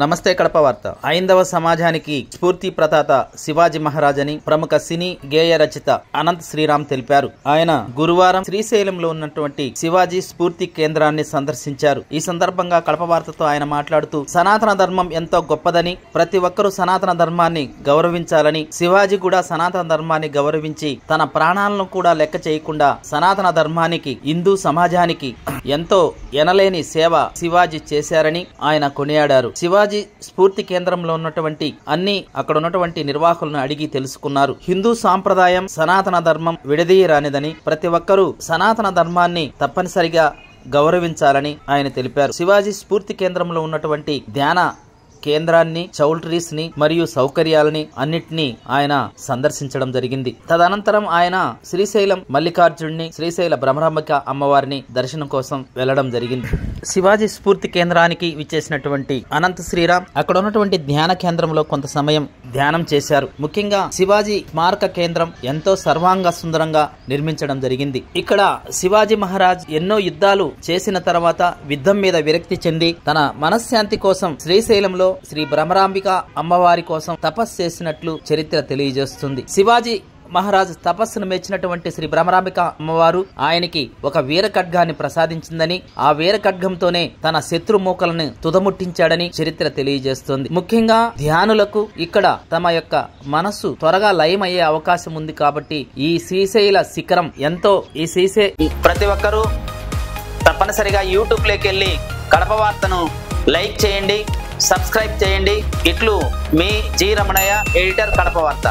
నమస్తే కడప వార్త. ఐందవ సమాజానికి స్ఫూర్తి ప్రదాత శివాజీ మహారాజ్ అని ప్రముఖ సినీ గేయ రచయిత అనంత్ శ్రీరామ్ తెలిపారు. ఆయన గురువారం శ్రీశైలంలో ఉన్నటువంటి శివాజీ స్ఫూర్తి కేంద్రాన్ని సందర్శించారు. ఈ సందర్భంగా కడప వార్తతో ఆయన మాట్లాడుతూ సనాతన ధర్మం ఎంతో గొప్పదని, ప్రతి ఒక్కరూ సనాతన ధర్మాన్ని గౌరవించాలని, శివాజీ కూడా సనాతన ధర్మాన్ని గౌరవించి తన ప్రాణాలను కూడా లెక్క చేయకుండా సనాతన ధర్మానికి, హిందూ సమాజానికి ఎంతో ఎనలేని సేవ శివాజీ చేశారని ఆయన కొనియాడారు. శివాజీ స్ఫూర్తి కేంద్రంలో ఉన్నటువంటి అక్కడ ఉన్నటువంటి నిర్వాహకులను అడిగి తెలుసుకున్నారు. హిందూ సాంప్రదాయం, సనాతన ధర్మం విడదీయరానిదని, ప్రతి ఒక్కరూ సనాతన ధర్మాన్ని తప్పనిసరిగా గౌరవించాలని ఆయన తెలిపారు. శివాజీ స్ఫూర్తి కేంద్రంలో ఉన్నటువంటి ధ్యాన కేంద్రాన్ని, చౌల్ట్రీస్ ని మరియు సౌకర్యాలని అన్నిటినీ ఆయన సందర్శించడం జరిగింది. తదనంతరం ఆయన శ్రీశైలం మల్లికార్జున్ని, శ్రీశైల భ్రమరాంబిక అమ్మవారిని దర్శనం కోసం వెళ్లడం జరిగింది. శివాజీ స్ఫూర్తి కేంద్రానికి విచ్చేసినటువంటి అనంత్ శ్రీరామ్ అక్కడ ఉన్నటువంటి ధ్యాన కేంద్రంలో కొంత సమయం ధ్యానం చేశారు. ముఖ్యంగా శివాజీ స్మారక కేంద్రం ఎంతో సర్వాంగ సుందరంగా నిర్మించడం జరిగింది. ఇక్కడ శివాజీ మహారాజ్ ఎన్నో యుద్ధాలు చేసిన తర్వాత యుద్ధం మీద విరక్తి చెంది తన మనశ్శాంతి కోసం శ్రీశైలంలో శ్రీ భ్రమరాంబిక అమ్మవారి కోసం తపస్సు చేసినట్లు చరిత్ర తెలియజేస్తుంది. శివాజీ మహారాజ్ తపస్సును మెచ్చినటువంటి శ్రీ భ్రమరాంబిక అమ్మవారు ఆయనకి ఒక వీర ఖడ్గాన్ని ప్రసాదించిందని, ఆ వీర ఖడ్గంతోనే తన శత్రు మూకలను తుదముట్టించాడని చరిత్ర తెలియజేస్తుంది. ముఖ్యంగా ధ్యానులకు ఇక్కడ తమ యొక్క మనస్సు త్వరగా లయమయ్యే అవకాశం ఉంది. కాబట్టి ఈ శ్రీశైల శిఖరం ఎంతో ప్రతి ఒక్కరూ తప్పనిసరిగా యూట్యూబ్ లోకి వెళ్ళి కడప వార్తను లైక్ చేయండి, సబ్స్క్రైబ్ చేయండి. ఇట్లు మీ జి రమణయ్య, ఎడిటర్, కడప వార్త.